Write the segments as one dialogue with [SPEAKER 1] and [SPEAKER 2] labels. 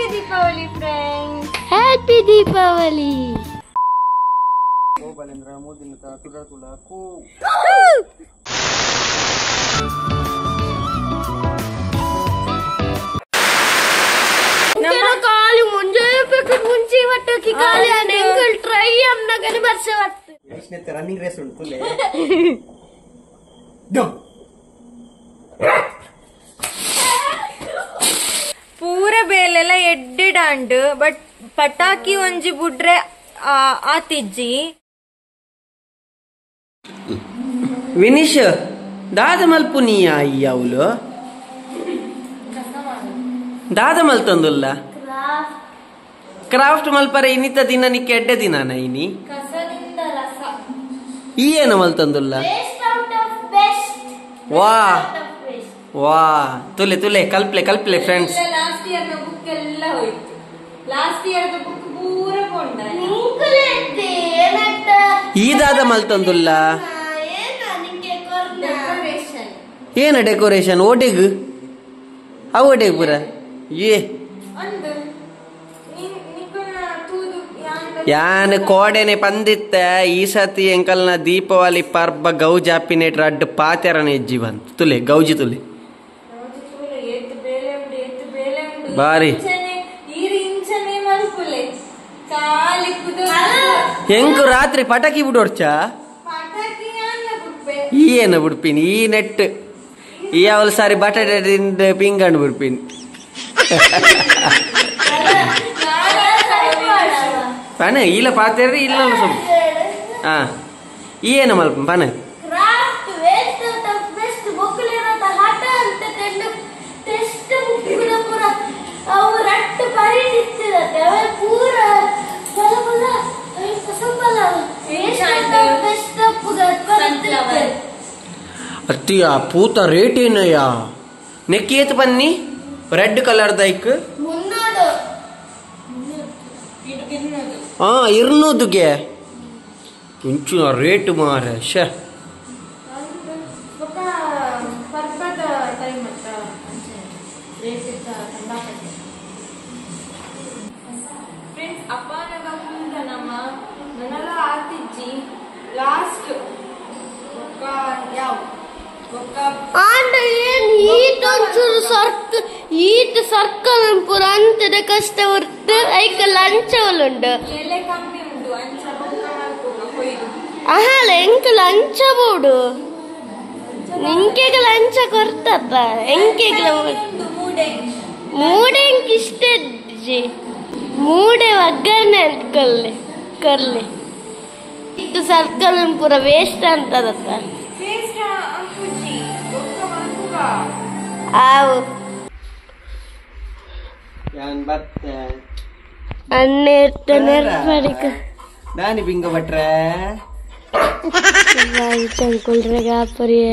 [SPEAKER 1] Deepavali friends.
[SPEAKER 2] Happy Deepavali.
[SPEAKER 3] Oh Balendra modin ta tula ku.
[SPEAKER 2] Nama kali munje pekut munci wattu ki kali anengul try amna gani barse wattu.
[SPEAKER 3] Ishne running race untu le. Dum.
[SPEAKER 1] ಪೂರ ಬೇಲೆಲ್ಲ ಎಡ್ಡಿಡಾಂಡ್ but ಪಟಾಕಿ ಒಂಜಿ ಬುಡ್ರೆ ಆತಿಜ್ಜಿ
[SPEAKER 4] ವಿನಿಶ್ ದಾದ ಮಲ್ಪುನಿಯ ಅಯ್ಯವ್ಲು ದಾದ ಮಲ್ತಂದುಲ್ಲ craft ಮಲ್ಪರೆ ಇನ್ನಿತ ದಿನ ನಿಕ್ಕೆ ಎಡ್ಡೆ ದಿನಾನ ಇನಿ ಈ ಏನು ಮಲ್ತಂದುಲ್ಲ ವಾ ವಾ ತುಲೆ ತುಲೆ ಕಲ್ಪ್ಲೆ ಫ್ರೆಂಡ್ಸ್
[SPEAKER 1] ಲಾಸ್ಟ್ ಇಯರ್ ನ ಬುಕ್ ಎಲ್ಲ ಹೋಯ್ತು ಲಾಸ್ಟ್ ಇಯರ್ ದ ಬುಕ್ ಪೂರ ಕೊಂಡ
[SPEAKER 4] ಈ ದಾದ ಮಲ್ತಂದುಲ್ಲ ಏನ ಡೆಕೋರೇಷನ್ ಓಟೆಗ್ ಅವು ಓಟೆಗ್ ಪೂರ ಏ ಯಾನ್ ಕೋಡೆನೆ ಪಂದಿತ್ತ ಈ ಸತಿ ಎಂಕಲ್ನ ದೀಪಾವಳಿ ಪರ್ಬ ಗೌಜಾಪಿನೇಟ್ ರಡ್ಡ್ ಪಾತೆರನ ಎಜ್ಜಿ ಬಂತು ತುಲೆ ಗೌಜಿ ತುಲೆ ಬಾರಿ ಹೆಂಕು ರಾತ್ರಿ ಪಟಾಕಿ ಬಿಡೋಡ್ಚ ಈ ಏನ ಬಿಡ್ಪೀನಿ ಈ ನೆಟ್ ಈ ಅವಲ್ ಸಾರಿ ಬಟಾಟೆ ಪಿಂಗಂಡು ಬಿಡ್ಪೀನಿ ಪನ ಇಲ್ಲ ಪಾತೇರಿ ಇಲ್ಲ ಸ್ವಲ್ಪ ಹಾ ಈ ಏನ ಮಲ್ಪ ಪನ ಅತ್ತಿಯ ಪೂತ ರೇಟ್ ಏನಯ್ಯ ನೆಕ್ಕೇತ್ ಬನ್ನಿ ರೆಡ್ ಕಲರ್ ದೈಕ್ ಹಾ ಇರ್ನೂದುಗೆ ಇಂಚು ರೇಟ್ ಮಾರ ಶ
[SPEAKER 1] ಲಾಸ್ಟ್
[SPEAKER 2] ಸರ್ಕಲ್ ಪೂರ ಅಂತದ ಕಷ್ಟ ಹೊರ್ತು ಐಕ ಲಂಚವಲುಂಡು ಅಹಲ ಎಂಕ ಲಂಚ ಬೋಡು ನಿಂಕೆಗ ಲಂಚ ಕೊರ್ತಪ್ಪ ಎಂಕೆಗ ಮೂಡೆ ಎಂಕ್ ಇಷ್ಟ ಮೂಡೆ ಒಗ್ಗರಣೆ ಅಂತ ಕರ್ಲೆ ಇದು ಸರ್ಕಲ್ ಪೂರ ವೇಸ್ಟ್ ಅಂತದತ್ತ ಆವು
[SPEAKER 4] ಯಾನ್ ಬತ್ತೆ
[SPEAKER 2] ಅನ್ನೆಟ್ಟ ನೆರ್ಪಡಿಕ
[SPEAKER 4] ದಾನಿ ಬಿಂಗ ಭಟ್ರೆ
[SPEAKER 2] ಚಂಕುಲ್ರೆ ಗಾಪರಿಯ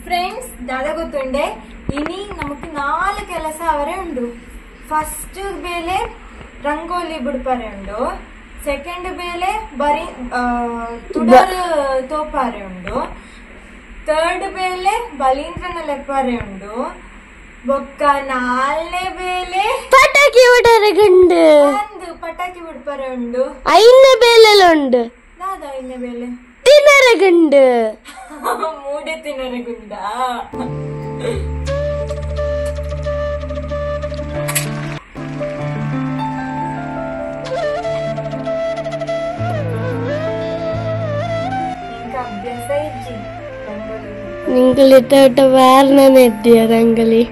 [SPEAKER 1] ഫ്രണ്ട്സ് ദാദാ ಗೊತ್ತುಂಡೆ ഇനി നമുക്ക് 4 ಕೆಲಸ ಅವರೇ ಉಂಡು ಫಸ್ಟ್ ಬೇಲೆ ರಂಗೋಲಿ ಬಿಡ್ಪಾರೆ ಉಂಡು ಸೆಕೆಂಡ್ ಬೇಲೆ ಬರಿ ತುಡರ್ ತೋಪಾರೆ ಉಂಡು ಥರ್ಡ್ ಬೇಲೆ ಬಲೀಂದ್ರನ ಲೆಪ್ಪಾರೆ ಉಂಡು ಬೊಕ್ಕ 4ನೇ ಬೇಲೆ
[SPEAKER 2] ಪಟಾಕಿ ಬಿಡರೆ ಗಂಡು
[SPEAKER 1] ಒಂದು ಪಟಾಕಿ ಬಿಡ್ಪಾರೆ ಉಂಡು
[SPEAKER 2] 5ನೇ ಬೇಲೆಲುಂಡು
[SPEAKER 1] ದಾದಾ 5ನೇ ಬೇಲೆ
[SPEAKER 2] ತಿನ್ನರೆ ಗಂಡು
[SPEAKER 1] ಮೂಡೆ ತಿನ್ನರೆ ಗುಂಡ ಅಭ್ಯಾಸ ಇಜ್ಜಿ
[SPEAKER 2] ನಿಂಗಲಿ ತೋಟ ವಾರ್ನನೆ ಇದ್ದೀಯ ರಂಗಲಿ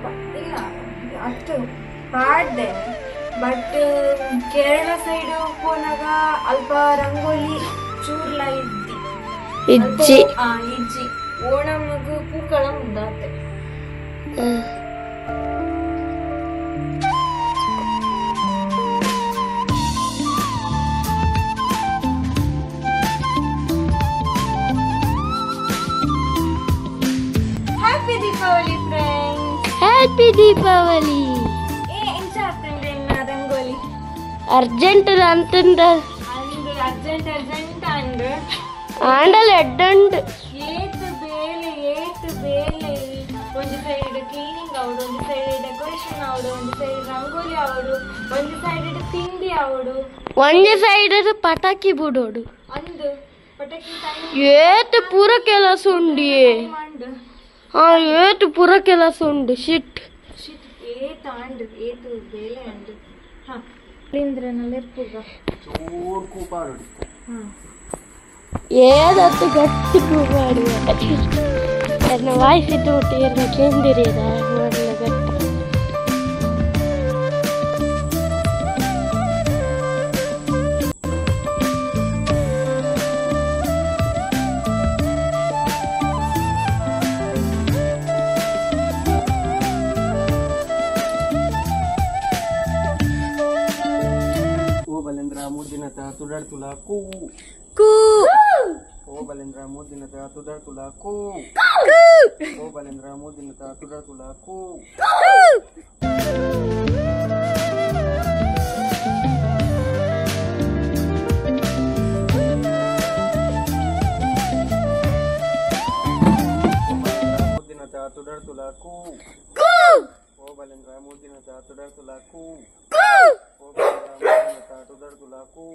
[SPEAKER 1] ಇಲ್ಲ ಅಷ್ಟು ಪಾಡ್ದೆ ಬಟ್ ಕೇರಳ ಸೈಡ್ ಹೋನಾಗ ಅಲ್ಪ ರಂಗೋಲಿ ಚೂರ್ಲ
[SPEAKER 2] ಇಜ್ಜಿ
[SPEAKER 1] ಇಜ್ಜಿ ಓಣಮ್ಗೆ ಪೂಕಳ ಮುಂದಾತೆ
[SPEAKER 2] ಹ್ಯಾಪಿ ದೀಪಾವಳಿ.
[SPEAKER 1] ಎಂಚ ಆಗ್ತಂದ್ರೆ ರಂಗೋಲಿ
[SPEAKER 2] ಅರ್ಜೆಂಟ್ ಅಂತಂದ
[SPEAKER 1] ಅಂಡ್ ಅರ್ಜೆಂಟ್ ಅಂಡ್
[SPEAKER 2] ಆಂಡಲ್ ಎಡ್ಡಂಡ್
[SPEAKER 1] ಏತು ಬೇಲೆ ಒಂದು ಸೈಡ್ ಕ್ಲೀನಿಂಗ್ ಅವಡು, ಒಂದು ಸೈಡ್ ಡೆಕೋರೇಷನ್ ಅವಡು, ಒಂದು ಸೈಡ್ ರಂಗೋಲಿ ಅವಡು, ಒಂದು ಸೈಡ್ ತಿಂಡಿ ಅವಡು,
[SPEAKER 2] ಒಂದೇ ಸೈಡ್ ಪಟಾಕಿ ಬಿಡೋಡು.
[SPEAKER 1] ಅಂದು ಪಟಾಕಿ
[SPEAKER 2] ಏತು ಪೂರ ಕೆಲಸ ಉಂಡಿ.
[SPEAKER 1] ಮಂಡು
[SPEAKER 2] ಏತು ಪೂರ ಕೆಲಸ ಉಂಡು. ಶಿಟ್
[SPEAKER 1] ಏತು ಅಂಡ್ ಏತು ಬೇಲೆ ಅಂಡ್ ಹಾ ಇಂದ್ರನಲ್ಲಿರ್ಪುಗ
[SPEAKER 3] ಚೂರ್ ಕೂಪಾಡು
[SPEAKER 2] ಏದತ್ತು ಗಟ್ಟಿ ಕೂಗಾಡಿ ನನ್ನ ವಾಯ್ಸಿಟ್ಟು ಏನ ಕೇಂದಿರಿದ ನೋಡಲ ಗಟ್ಟಿ.
[SPEAKER 3] ಓ ಬಲೇಂದ್ರ 3 ದಿನ ತುಡಾಡ್ ತುಲಾ ಕೂ
[SPEAKER 2] ಕೂ.
[SPEAKER 3] ಓ ಬಲೇಂದ್ರ 3 ದಿನ ತುಡಾಡ್ ತುಲಾ ಕೂ. ಓ ಬಲೇಂದ್ರ 3 ದಿನ ತುಡಾಡ್ ತುಲಾ ಕೂ. ತುಡಾಡ್ ತುಲಾ ಕೂ. ಓ ಬಲೇಂದ್ರ 3 ದಿನ ತುಡಾಡ್ ತುಲಾ ಕೂ. ಓ ಬಲೇಂದ್ರ 3 ದಿನ ತುಡಾಡ್ ತುಲಾ ಕೂ.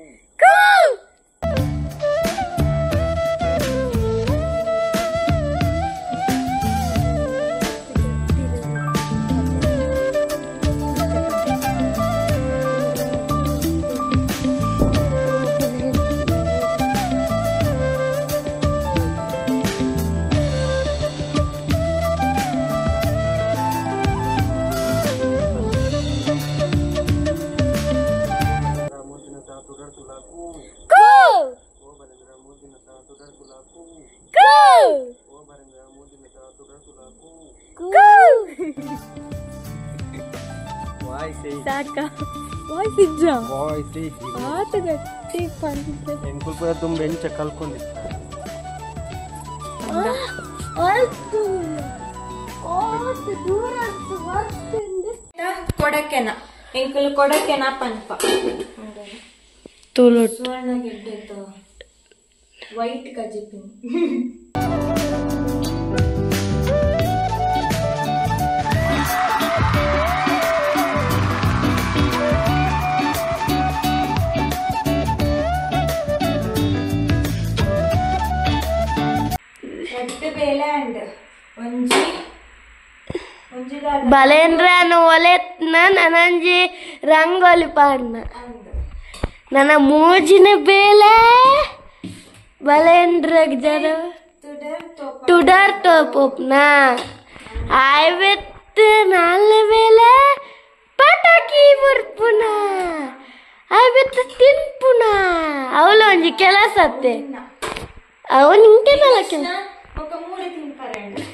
[SPEAKER 3] ತುಂಬ ಎಂಚ ಕಲ್ಕೊಂಡಿತ್ತ
[SPEAKER 1] ಕೊಡಕೆನ ಎಂಕಲ್ ಕೊಡಕೆನ ಪನ್ಪ
[SPEAKER 2] ತುಳುಟ್
[SPEAKER 1] ಸುವರ್ಣ ಗೆಡ್ಡೆದು ವೈಟ್ ಕಜಿಪಿನ್ ಬೇಲೆ ಅಂಡ್ ಒಂಜಿ
[SPEAKER 2] ಬಲೇಂದ್ರನು ಒಲೆತ್ನ ನನಂಜಿ ರಂಗೋಲಿ ಪಾಡ್ನ ನನ್ನ ಮೂಜಿನ ಬೇಲೆ ಬಲೇಂದ್ರ ಜನ ಟುಡರ್ ತೋಪುಪ್ನ ಆಯ್ವೆತ್ತು ನಾಲ್ಕು ಬೇಲೆ ಪಟಾಕಿ ಬರ್ಪುನ ಆಯ್ವೆತ್ತು ತಿನ್ಪುನ ಅವಳು ಒಂಜಿ ಕೆಲಸ ಅತ್ತೆ ಅವನು ಇಂಟೆನಲ್ಲ ಕೆಲಸ
[SPEAKER 1] ఒక మూడు తింటారండి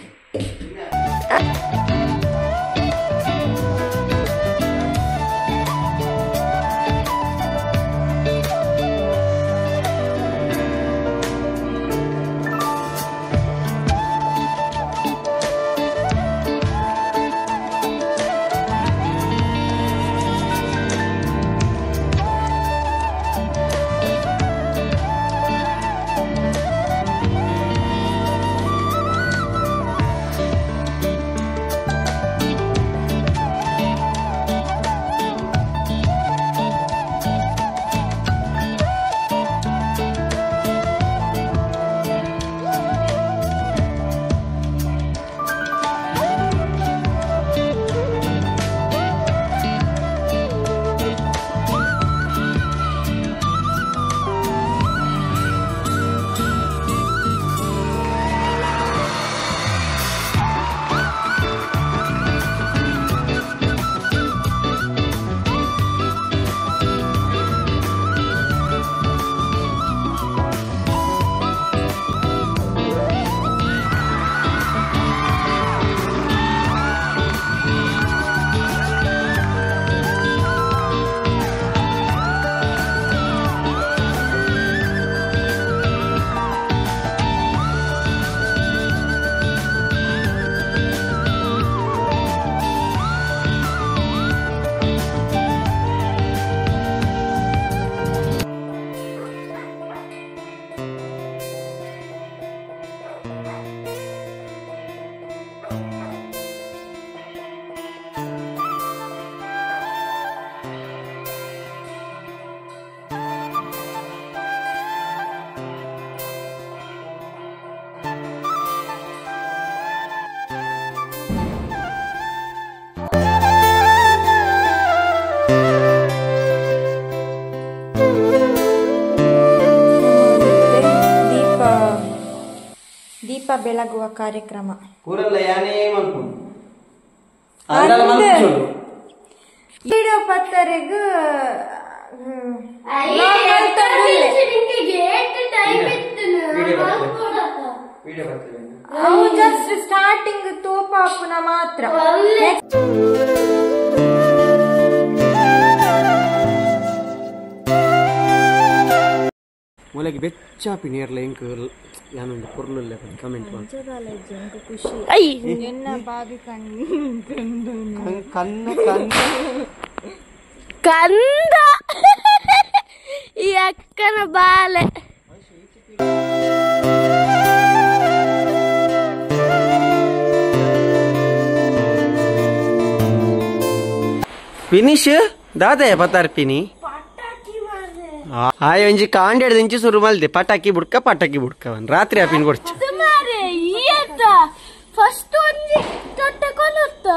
[SPEAKER 1] ದೀಪ ಬೆಳಗುವ ಕಾರ್ಯಕ್ರಮ
[SPEAKER 4] ಪೂರಲ್ಲ ಯಾನೇ ಮಾಡ್ಕೊಂಡು
[SPEAKER 1] ವಿಡಿಯೋ ಪತ್ತರೆಗೂ ಅವು ಜಸ್ಟ್ ಸ್ಟಾರ್ಟಿಂಗ್ ತೋಪಾಪುನ ಮಾತ್ರ
[SPEAKER 4] ಮೊಲಗೆ ಬೆಚ್ಚಾಪಿ ನೇರ್ಲ ಎಂಕ್ ಯಾನೊಂದು ಪೊರ್ಲುಲ್ಲ ಕಮೆಂಟ್ ಮಾಡಿ
[SPEAKER 1] ಎನ್ನ ಬಾಗಿ
[SPEAKER 4] ಕನ್ನ
[SPEAKER 2] ಕಂದ ಈ ಅಕ್ಕನ ಬಾಲೆ
[SPEAKER 4] ಫಿನಿಶ್ ದಾದಯ ಪತಾರ್ಪಿನಿ ಆಯ್ ಒಂಜಿ ಕಾಂಡೆಡ್ ಇಂಚಿ ಸುರು ಮಲ್ದೆ ಪಟಾಕಿ ಬುಡ್ಕ ರಾತ್ರಿ ಆಪಿನ್ ಕೊಡ್ಚ
[SPEAKER 2] ಫಸ್ಟ್ ಒಂಜಿ ತೊಟ್ಟ ಕೊನತ್ತ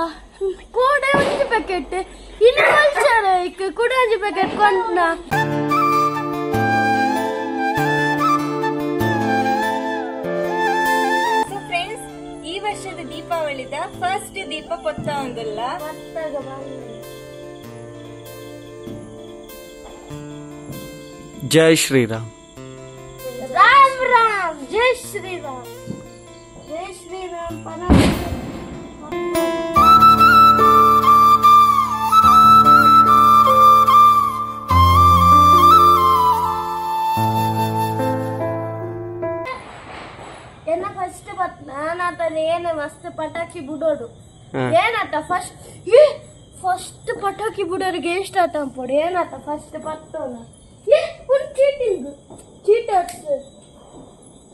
[SPEAKER 2] ಕೂಡ ಒಂಜಿ ಪ್ಯಾಕೆಟ್ ಇಲ್ಲಿ ಮಲ್ಚಾರ ಕೂಡ ಒಂಜಿ ಪ್ಯಾಕೆಟ್ ಕೊಂಡ
[SPEAKER 1] ಫ್ರೆಂಡ್ಸ್ ಈ ವರ್ಷದ ದೀಪಾವಳಿದ ಫಸ್ಟ್ ದೀಪ ಕೊತ್ತ ಒಂದಲ್ಲ
[SPEAKER 4] ಜೈ ಶ್ರೀರಾಮ್
[SPEAKER 2] ರಾಮ್ ರಾಮ್ ಜೈ ಶ್ರೀರಾಮ್ ಜೈ ಶ್ರೀರಾಮ್ ಏನ ಫಸ್ಟ್ ನಾನಾತ ಏನು ಮಸ್ತ್ ಪಟಾಕಿ ಬಿಡೋದು ಏನಾತ ಫಸ್ಟ್ ಪಟಾಕಿ ಬಿಡೋರಿಗೆ ಎಷ್ಟು ಆತ ಅನ್ಪೋಡು ಏನಾತ ಫಸ್ಟ್ ಪತ್ತೋನ ಚೀಟಿಂಗ್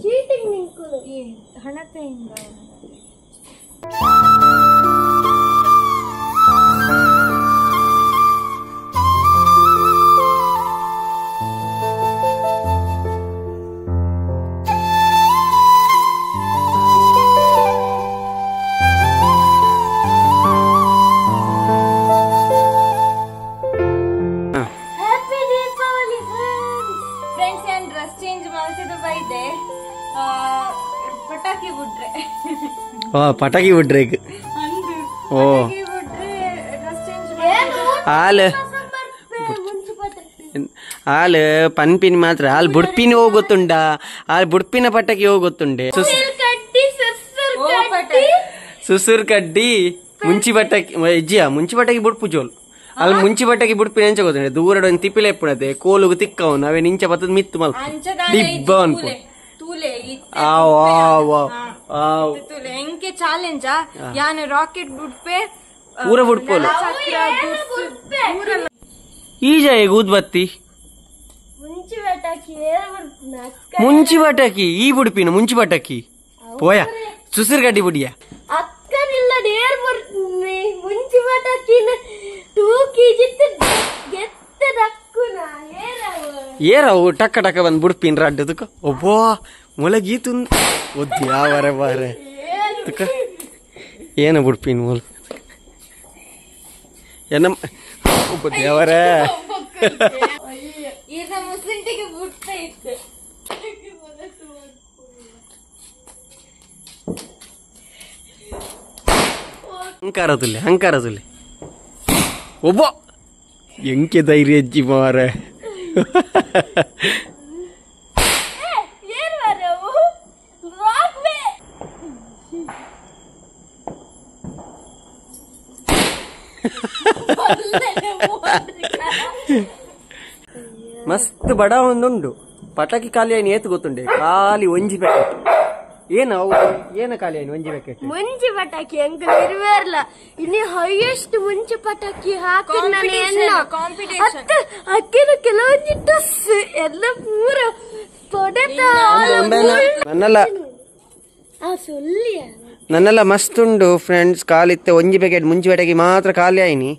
[SPEAKER 2] ಚೀಟಿಂಗ್ ನಿಂಕುಲು
[SPEAKER 1] ಹಣತೆ ಹಿಂಗ ಪಟಾಕಿ ಬಿಟ್ರೆ
[SPEAKER 4] ಪಟಾಕಿ ಬಿಡ್ರೆ ಈಗ ಓ ಹಾಲು ಪನ್ಪಿನ ಮಾತ್ರ ಹಾಲು ಬುಡ್ಪಿನ ಹೋಗುತ್ತುಂಡ ಹಾಲು ಬುಡ್ಪಿನ ಪಟಾಕಿ ಹೋಗುತ್ತುಂಡೆ ಸುಸುರ್ ಕಡ್ಡಿ ಮುಂಚಿ ಪಟಾಕಿ ಇಜ್ಜಿಯ ಮುಂಚಿ ಪಟಾಕಿ ಬುಡ್ಪು ಜೋಲ್ ಅಲ್ಲಿ ಮುಂಚಿ ಬಟ್ಟೆಗೆ ಬಿಡ್ಪಿ ನೆಂಚ ಗೊತ್ತಂಡೆ ದೂರ ತಿಪ್ಪಿಲೆ ಎಪ್ಪಣತೆ ಕೋಲುಗು ತಿಕ್ಕವನು ಅವೇ ನಿಂಚ ಬತ್ತದ ಮಿತ್ತು ಮಲ್ಪ ಡಿಬ್ಬ ಅನ್ಪು
[SPEAKER 1] ಎಂಕೆ ಚಾಲೆಂಜ ಯಾನೆ ರಾಕೆಟ್ ಬಿಡ್ಪೆ
[SPEAKER 4] ಪೂರ ಬಿಡ್ಪೋಲು ಈಜ ಈಗ ಊದ್ಬತ್ತಿ ಮುಂಚಿ ಬಟಾಕಿ ಈ ಬುಡ್ಪಿನ ಮುಂಚಿ ಬಟಾಕಿ ಪೋಯ ಸುಸಿರ್ ಗಡ್ಡಿ ಬುಡಿಯ
[SPEAKER 2] ಅಕ್ಕನಿಲ್ಲ ನೇರ್ ಬರ್ತೀನಿ ಮುಂಚಿ ಬಟಾಕಿನ 2 kg ಗೆತ್ತದಕ್ಕುನ
[SPEAKER 4] ಏರವು ಟಕ್ಕ ಟಕ್ಕ ಬಂದ್ ಬುಡ್ಪಿನ ರಡ್ಡದಕ್ಕ ಒಬ್ಬೋ ಮೊಲಗೀತು ಒದ್ಯಾವರೆ ಬಾರೆ ಏನ ಬುಡ್ಪಿನ ಮೊಲ ಏನ ಒಬ್ಬ ದೇವರೇ
[SPEAKER 1] ಈಗ ಮುಸ್ಲಿಂಟಿಗೆ ಬುಡ್ತಾ ಇತ್ತು
[SPEAKER 4] ಹಂಕಾರ ತುಲ್ಲೆ ಒಬ್ಬ ಎಂಕೆ ಧೈರ್ಯ ಅಜ್ಜಿ ಮಾರೆ ಮಸ್ತ್ ಬಡ ಒಂದುಂಡು ಪಟಾಕಿ ಖಾಲಿ ಆಯ್ನ ಏತ್ ಗೊತ್ತುಂಡೆ ಖಾಲಿ ಒಂಜಿ ಪ್ಯಾಕೆಟ್ ಏನ ಖಾಲಿ ಆಯ್ನ ಒಂಜಿ ಪ್ಯಾಕೆಟ್
[SPEAKER 2] ಮುಂಚಿ ಪಟಾಕಿ ಎಂಕ ಇರುವೇರ್ಲ ಇನ್ನು ಹೈಯೆಸ್ಟ್ ಮುಂಚಿ ಪಟಾಕಿ ಹಾಕಿ ಅಕ್ಕಿನ ಕೆಲವೊಂದು ಟಸ್ ಎಲ್ಲ ಪೂರ
[SPEAKER 4] ನನ್ನೆಲ್ಲ ಮಸ್ತ್ ಉಂಡು ಫ್ರೆಂಡ್ಸ್ ಖಾಲಿತ್ತೆ ಒಂಜಿ ಪ್ಯಾಕೆಟ್ ಮುಂಚಿ ಪ್ಯಾಕೆಟ್ ಮಾತ್ರ ಖಾಲಿ ಆಯ್ನಿ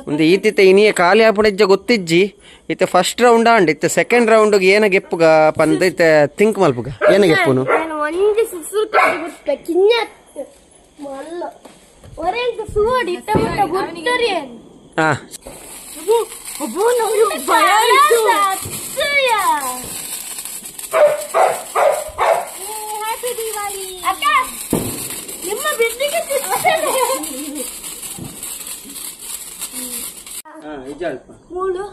[SPEAKER 4] ಒಂದು ಈತಿತ್ತ ಇನಿಯ ಖಾಲಿ ಆಪುಡೆಜ್ಜ ಗೊತ್ತಿಜ್ಜಿ ಇತ್ತೆ ಫಸ್ಟ್ ರೌಂಡ್ ಆಂಡ್ ಇತ್ತೆ ಸೆಕೆಂಡ್ ರೌಂಡ್ ಏನ ಗೆಪ್ಪುಗ ಪಂದ ಇತ್ತೆ ಥಿಂಕ್ ಮಲ್ಪುಗ ಏನ ಗೆಪ್ಪುನು ಹಾ
[SPEAKER 3] ಇಜ್ಜಲ್ಪ
[SPEAKER 2] ಮೂಳು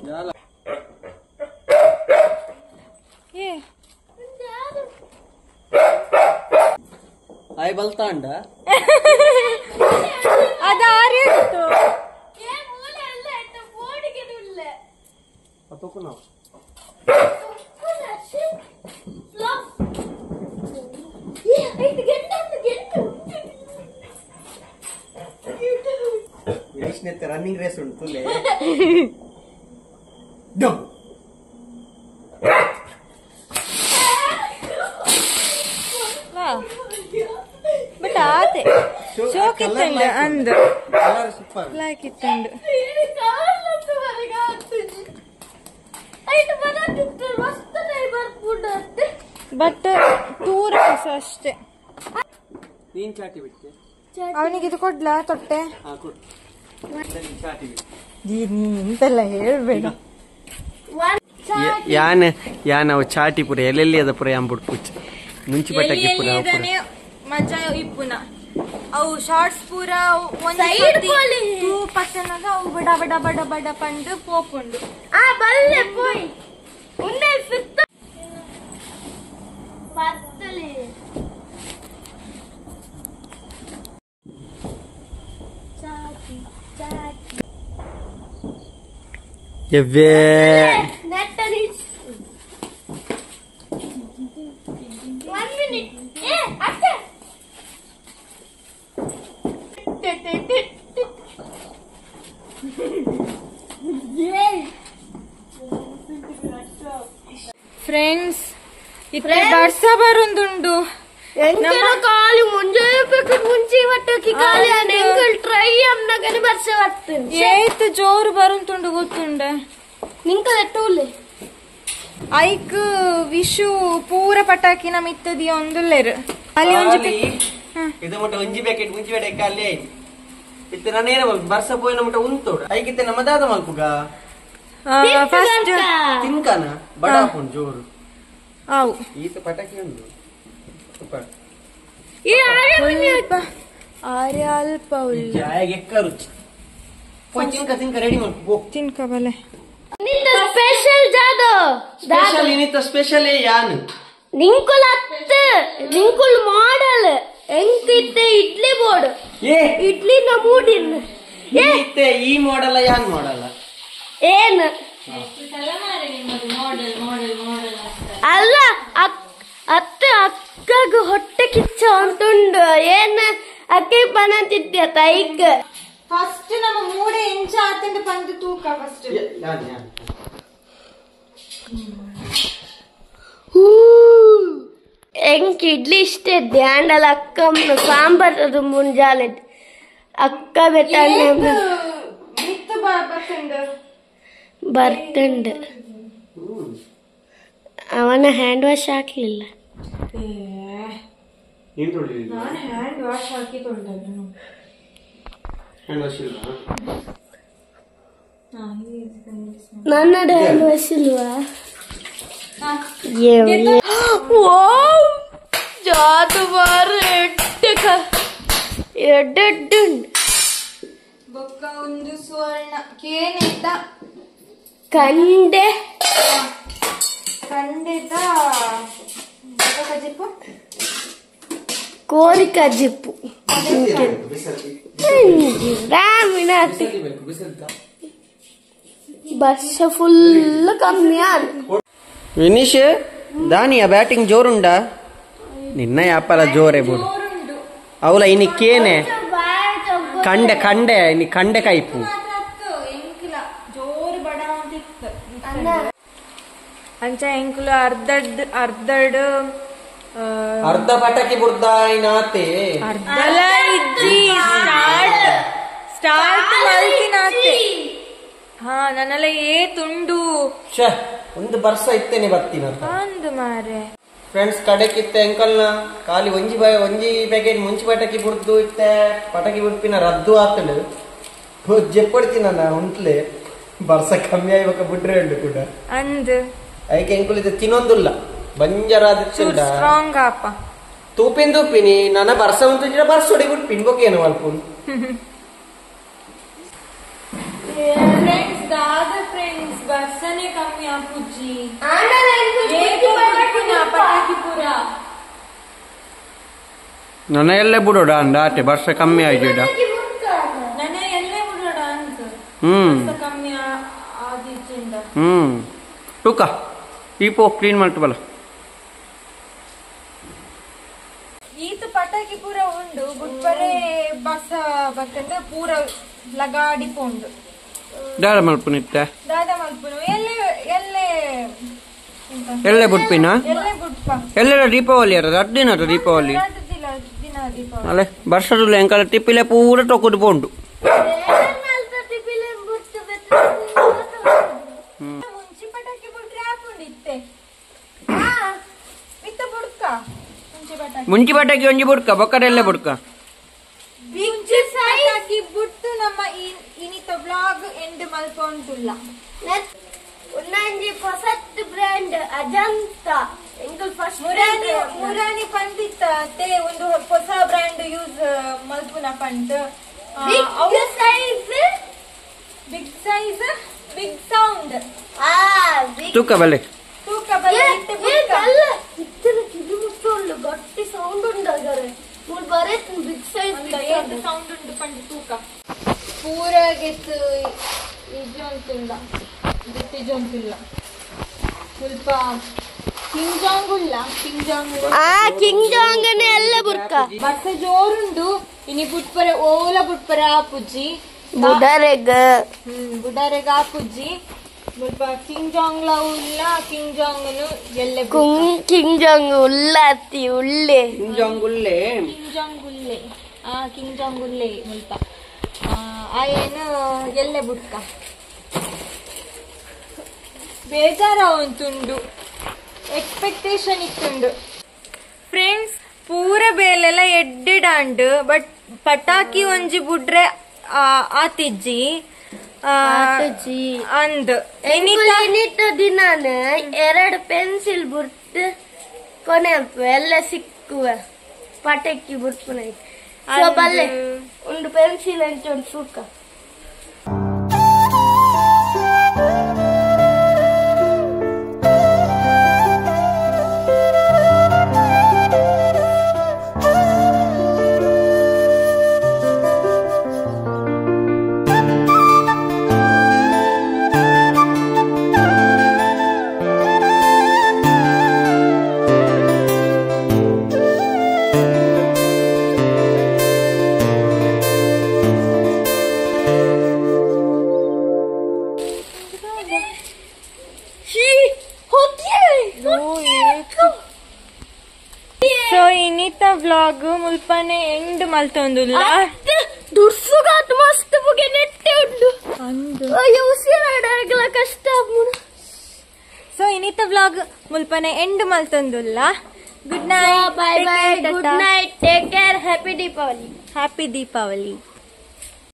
[SPEAKER 3] ಜಾಲ ಆಯ್ ಬಲ್ತಾಂಡ
[SPEAKER 1] ಅದಾರಿ ಉಂಟು
[SPEAKER 3] ಅತೋಕು ನಾವು ರನ್ನಿಂಗ್ ರೇಸ್ ಉಂಟು
[SPEAKER 1] ಬಟ್ ಆತೆ ಶೋಕಿತ್ತಂಡ ಅಂದು ಲಾಕಿತ್ತಂಡು ಬಟ್ ಟೂರ್ ಅಷ್ಟೇ.
[SPEAKER 3] ನೀನ್ ಚಾಟಿ ಬಿಟ್ಟೆ
[SPEAKER 1] ಅವನಿಗೆ ಇದು ಕೊಡ್ಲಾ ತೊಟ್ಟೆ?
[SPEAKER 3] ಕೊಡು ಚಾಟಿ ಬಿಟ್ಟು
[SPEAKER 1] ಇಂತೆಲ್ಲ ಹೇಳ್ಬೇಡ.
[SPEAKER 4] ಯಾನ್ ಅವು ಚಾಟಿ ಪುರ ಎಲ್ಲೆಲ್ಲಿ ಅದ ಪುರ ಯಾಂಬುಡ್ ಪುಚ್ಚ ಮುಂಚಿ ಪಟಾಕಿ ಪುರ
[SPEAKER 1] ಮಜಾ ಇಪ್ಪುನ ಅವು ಶಾರ್ಟ್ಸ್ ಪೂರ ತೂ ಪಟ್ಟನಾಗ ಅವು ಬಡ ಬಡ ಬಡ ಬಡ ಪಂಡು ಪೋಪುಂಡು
[SPEAKER 2] ಬಲ್ಲೆ ಪೋಯ್ ಉಂಡೆ ಸುತ್ತ ಬರ್ತಲೆ ಚಾಟಿ ಚಾಟಿ
[SPEAKER 4] ಎವ್ವೇ
[SPEAKER 2] ನೆಟ್ಟರಿ 1 minute ಅತ್ತೆ
[SPEAKER 1] ಫ್ರೆಂಡ್ಸ್ ಇತ್ತೆ ಬರ್ಸ ಬರುಂದುಂಡು
[SPEAKER 2] ಎಂಕರ ಕಾಲಿ ಮುಂಜೆ ಮುಂಚಿ ವಟ್ಟಕಿ ಕಾಲಿ ಎಂಕಲ್ ಟ್ರೈ ಅಮ್ನಗನೆ ಬರ್ಸ ವರ್ತನ್
[SPEAKER 1] ಏತ್ ಜೋರು ಬರುಂತುಂಡು ಗೊತ್ತುಂಡ
[SPEAKER 2] ನಿಂಕಲ ಟೂಲೆ
[SPEAKER 1] ಐಕ್ ವಿಶು ಪೂರ ಪಟಾಕಿನ ಮಿತ್ತದಿ ಒಂದುಲ್ಲೆರ್ ಅಲ್ಲಿ ಒಂಜಿ
[SPEAKER 4] ಇದು ಮಟ್ಟ ಒಂಜಿ ಪ್ಯಾಕೆಟ್ ಮುಂಚಿ ಬೇಡ ಅಲ್ಲಿ ಇತ್ತೆ ನಾನೇನ ಬರ್ಸ ಪೋಯಿನ ಮಟ್ಟ ಉಂತೋಡ ಐಕಿತ್ತೆ ನಮ್ಮದಾದ ಮಲ್ಪುಗ
[SPEAKER 1] ಫಸ್ಟ್
[SPEAKER 4] ತಿನ್ಕಾನ ಬಡ ಹಾಕೊಂಡು ಜೋರು
[SPEAKER 1] ಅವು
[SPEAKER 4] ಈತ ಪಟಾಕಿ ಉಂಟು ಸೂಪರ್
[SPEAKER 1] ಆರ್ಯ ಅಲ್ಪ
[SPEAKER 4] ಎಕ್ಕ ರುಚಿ ತಿನ್ಕ ರೆಡಿ ಮಾಡ್ಕೊ
[SPEAKER 1] ತಿನ್ಕ ಬಲೆ
[SPEAKER 2] ಸ್ಪೆಷಲ್ ಜಾದೋ
[SPEAKER 4] ಸ್ಪೆಷಲ್ ಇನ್ನಿತ್ತ ಸ್ಪೆಷಲ್ ಯಾನ್
[SPEAKER 2] ನಿಂಕುಲ್ ಅತ್ತ ನಿಂಕುಲ್ ಮಾಡಲ್ ಎಂಕಿತ್ತೆ ಇಡ್ಲಿ ಬೋರ್ಡ್ ಇಡ್ಲಿ ನಮೂಡಿನ್
[SPEAKER 4] ಇತ್ತೆ ಈ ಮಾಡಲ್ಲ ಯಾನ್ ಮಾಡಲ್ಲ
[SPEAKER 2] ಏನ್ ಅಲ್ಲ ಅತ್ತ ಅಕ್ಕಗ ಹೊಟ್ಟೆ ಕಿಚ್ಚ ಉಂಟುಂಡು ಏನ್ ಅಕ್ಕಿ ಪನಂತಿದ್ಯ ತೈಕ್
[SPEAKER 1] ಫಸ್ಟ್ ನಮ್ಮ 3 ಇಂಚ ಆತಂಡ ಪಂದು ತೂಕ ಫಸ್ಟ್
[SPEAKER 2] ಎಂಕ್ ಇಡ್ಲಿ ಇಷ್ಟೇ ದ್ಯಾಂಡಲ ಅಕ್ಕಮ್ಮನ ಸಾಂಬಾರ್ ಅದು ಮುಂಜಾನೆ ಅಕ್ಕ ಬೆಟ್ಟನೆ ಬರ್ತಂಡ ಅವನ ಹ್ಯಾಂಡ್ ವಾಶ್ ಹಾಕ್ಲಿಲ್ಲ
[SPEAKER 1] ನಾನು ಹ್ಯಾಂಡ್ ವಾಶ್ ಹಾಕಿ ತೊಂಡನು
[SPEAKER 2] ನನ್ನಡ ಹ್ಯಾಂಡ್ ವಾಶ್ ಇಲ್ವಾ ಜಾದುವಾರ ಎಡ್ಡೆಡ್ಡು
[SPEAKER 1] ಬೊಕ್ಕ ಒಂದು ಸುವರ್ಣ ಕೇನಿದ್ದ
[SPEAKER 2] ಕಂಡೆ
[SPEAKER 1] ಖಂಡಿತ ಕಜಿಪ್ಪು
[SPEAKER 2] ಕೋರಿಕ ಜಿಪ್ಪು ರಾಮಿನಾತಿ ಬರ್ಷ ಫುಲ್ ಕಮ್ಮಿ ಆದ
[SPEAKER 4] ವಿನೀಶ್ ದಾನಿಯ ಬ್ಯಾಟಿಂಗ್ ಜೋರುಂಡ ನಿನ್ನ ಯಾಪಲ ಜೋರೇ ಬಿಡು ಅವಲ ಇನಿ ಕೇನೆ ಕಂಡೆ ಇನಿ ಕಂಡೆ ಕೈಪು
[SPEAKER 1] ಜೋರು ಬಡ ಅಂಚ ಎಂಕುಲು ಅರ್ಧಡ್
[SPEAKER 4] ಅರ್ಧ ಪಟಾಕಿ ಬುಡ್ದಾಯ್ನಾತೆ
[SPEAKER 1] ಅರ್ಧಲ ಇಜ್ಜಿ ಸ್ಟಾರ್ಟ್ ಮಲ್ತಿನಾತೆ ಹಾ ನನ್ನೆಲ್ಲ ತುಂಡು
[SPEAKER 4] ಒಂದು ಬರ್ಸ ಇತ್ತೇನೆ ಬರ್ತೀನಂತ
[SPEAKER 1] ಅಂದು ಮಾರೆ
[SPEAKER 4] ಫ್ರೆಂಡ್ಸ್ ಕಡೆಕಿತ್ತೆ ಅಂಕಲ್ನ ಖಾಲಿ ಒಂಜಿ ಪ್ಯಾಕೆಟ್ ಮುಂಚಿ ಪಟಾಕಿ ಬುಡ್ದು ಇತ್ತೆ ಪಟಾಕಿ ಬುಡ್ಪಿನ ರದ್ದು ಆತಳು ಜೆಪ್ಪಡ್ತೀನ ಉಂಟ್ಲೆ ಬರ್ಸ ಕಮ್ಮಿ ಆಯ್ಬೇಕ ಬಿಡ್ರೆ ಉಂಟು ಕೂಡ
[SPEAKER 1] ಅಂದ್
[SPEAKER 4] ಅದಕ್ಕೆ ಎಂಕುಲ್ ಇದು ತಿನ್ನೊಂದಿಲ್ಲ ಬಂಜರಾದ
[SPEAKER 1] ಸ್ಟ್ರಾಂಗ್ ಅಪ್ಪ
[SPEAKER 4] ತೂಪಿನಿ ನನ್ನ ಬರ್ಸ ಉಂಟು ಬರ್ಸ ಹೊಡಿಬಿಟ್ಟು ಪಿನ್ಬೋಕೇನು ಅಲ್ಪುನ್
[SPEAKER 1] ಫ್ರೆಂಡ್ಸ್ ದಾದ ಫ್ರೆಂಡ್ಸ್ ಬರ್ಸನೆ ಕಮ್ಮಿ ಆಪುಜ್ಜಿ ಪಟಾಕಿ ಪೂರ
[SPEAKER 4] ನನ್ನ ಎಲ್ಲೇ ಬಿಡೋಡ ಅಂಡ ಆಟೆ ಬರ್ಸ ಕಮ್ಮಿ ಆಯ್ತು
[SPEAKER 1] ನನ್ನ ಎಲ್ಲೇ ಬಿಡೋಡ ಅಂತ ಕಮ್ಮಿ ಆದಿಚ್ಚಿಂದ
[SPEAKER 4] ಟೂಕ ಈಪೋ ಕ್ಲೀನ್ ಮಾಡ್ತು ಬಲ
[SPEAKER 1] ಈತ ಪಟಾಕಿ ಪೂರ ಉಂಡು ಗುಡ್ಬರೆ ಬಸ ಬಕ್ಕಂದ ಪೂರ ಲಗಾಡಿ ಪೋಂಡು
[SPEAKER 4] ದಾದ ಮಲ್ಪುನಿತ್ತೆ
[SPEAKER 1] ದಾದ ಮಲ್ಪುನು
[SPEAKER 4] ಎಲ್ಲೇ ಬುಟ್ಪಿನ
[SPEAKER 1] ಎಲ್ಲೇ ಬುಡ್ಪ
[SPEAKER 4] ಎಲ್ಲೆಲ್ಲ ದೀಪಾವಳಿ ಅದ ಅಡ್ಡಿನ ದೀಪಾವಳಿ
[SPEAKER 1] ದಿನ ದೀಪಾವಳಿ
[SPEAKER 4] ಅಲ್ಲೇ ಬರ್ಸದುಲ್ಲ ಎಂಕಲ ಟಿಪ್ಪಿಲೆ ಪೂರ ಟೊಕ್ಕುದು ಪೋಂಡು
[SPEAKER 1] ಮುಂಚಿ ಪಟಾಕಿ ಬುಡ್ರೆ ಹಾಕೊಂಡಿತ್ತೆ ಇತ್ತ ಬುಡ್ಕ
[SPEAKER 4] ಮುಂಚಿ ಪಟಾಕಿ ಒಂಜಿ ಬುಡ್ಕ ಬೊಕ್ಕದೆಲ್ಲೇ ಬುಡ್ಕ
[SPEAKER 1] ಪಟಾಕಿ ಬುಟ್ಟು ನಮ್ಮ ಇನಿತ ವ್ಲಾಗ್ ಎಂಡ್ ಮಲ್ಪೊಂಡುಲ್ಲ
[SPEAKER 2] ಒಂದೊಂದು ಹೊಸತ್ ಬ್ರ್ಯಾಂಡ್ ಅಜಂತ ಎಂಕಲ್ ಫಸ್ಟ್
[SPEAKER 1] ಮುರಾನಿ ಪಂಡಿತ ತೇ ಒಂದು ಹೊಸ ಬ್ರ್ಯಾಂಡ್ ಯೂಸ್ ಮಲ್ಪುನ ಪಂಡ್ ಬಿಗ್ ಸೈಜ್ ಬಿಗ್ ಸೌಂಡ್
[SPEAKER 4] ತೂಕ ಬಲೆ
[SPEAKER 2] ಗಟ್ಟಿ ಸೌಂಡ್ ಉಂಟಾಗರೆ ಬರೀ ಬಿಗ್ ಸೈಜ್
[SPEAKER 1] ಸೌಂಡ್ ಉಂಟು ಪಂಡ್ ತೂಕ ಪೂರಗೆತ್ತು ಇಜೊಂತಿಲ್ಲ ಬಿತ್ತಿಜೊಂತಿಲ್ಲ ಸ್ವಲ್ಪ ಕಿಂಗ್
[SPEAKER 2] ಜಾಂಗ್ ಎಲ್ಲ ಬುರ್ಕ
[SPEAKER 1] ಬಸ ಜೋರುಂಡು ಇನಿ ಬುಟ್ಪರೆ ಓಲ ಬುಟ್ಪರೆ ಆಪುಜ್ಜಿ
[SPEAKER 2] ಬುಡರೆಗ
[SPEAKER 1] ಆಪುಜ್ಜಿ ಬುಟ್ಪ ಕಿಂಗ್ ಜಾಂಗ್ಲ ಉಲ್ಲ ಕಿಂಗ್ ಜಾಂಗ್ನು ಎಲ್ಲೆ
[SPEAKER 2] ಕಿಂಗ್ ಜಾಂಗ್ ಉಳ್ಳಾತಿ ಉಳ್ಳೆ
[SPEAKER 1] ಕಿಂಗ್ ಜಾಂಗುಲ್ಲೆ ಮುಲ್ಪ ಆ ಏನು ಎಲ್ಲೆ ಬುಟ್ಕ ಬೇಜಾರ ಉಂಟುಂಡು ಎಕ್ಸ್ಪೆಕ್ಟೇಷನ್ ಇತ್ತುಂಡು ಫ್ರೆಂಡ್ಸ್ ಪೂರ ಬೇಲೆಲ್ಲ ಎಡ್ಡಿಡಾಂಡು ಬಟ್ ಪಟಾಕಿ ಒಂಜಿ ಬುಡ್ರೆ ಆತಿಜ್ಜಿ ಅಂದ್
[SPEAKER 2] ಎನಿತ ದಿನಾನ 2 ಪೆನ್ಸಿಲ್ ಬುರ್ತ್ ಕೊನೆ ಎಲ್ಲ ಸಿಕ್ಕುವ ಪಟಾಕಿ ಬುರ್ಪುನ ಸೊ ಬಲ್ಲೆ ಒಂದು ಪೆನ್ಸಿಲ್ ಅಂತ ಒಂದು ಸೂಕ
[SPEAKER 1] ಸೊ ಇನ್ನಿತ ವ್ಲಾಗ್ ಮುಲ್ಪನೆ ಎಂಡ್ ಮಲ್ತೊಂದುಲ್ಲ
[SPEAKER 2] ದುರ್ಸುಗಾತ್ ಮಸ್ತ್ ಬುಗೆ ನೆಟ್ಟೆ ಉಂಡು ಅಯ್ಯೋ ಉಸಿರಾಡಲ ಕಷ್ಟ
[SPEAKER 1] ಸೊ ಇನ್ನಿತ ವ್ಲಾಗ್ ಮುಲ್ಪನೆ ಎಂಡ್ ಮಲ್ತೊಂದುಲ್ಲ good night
[SPEAKER 2] bye bye good night take care happy Deepavali
[SPEAKER 1] happy Deepavali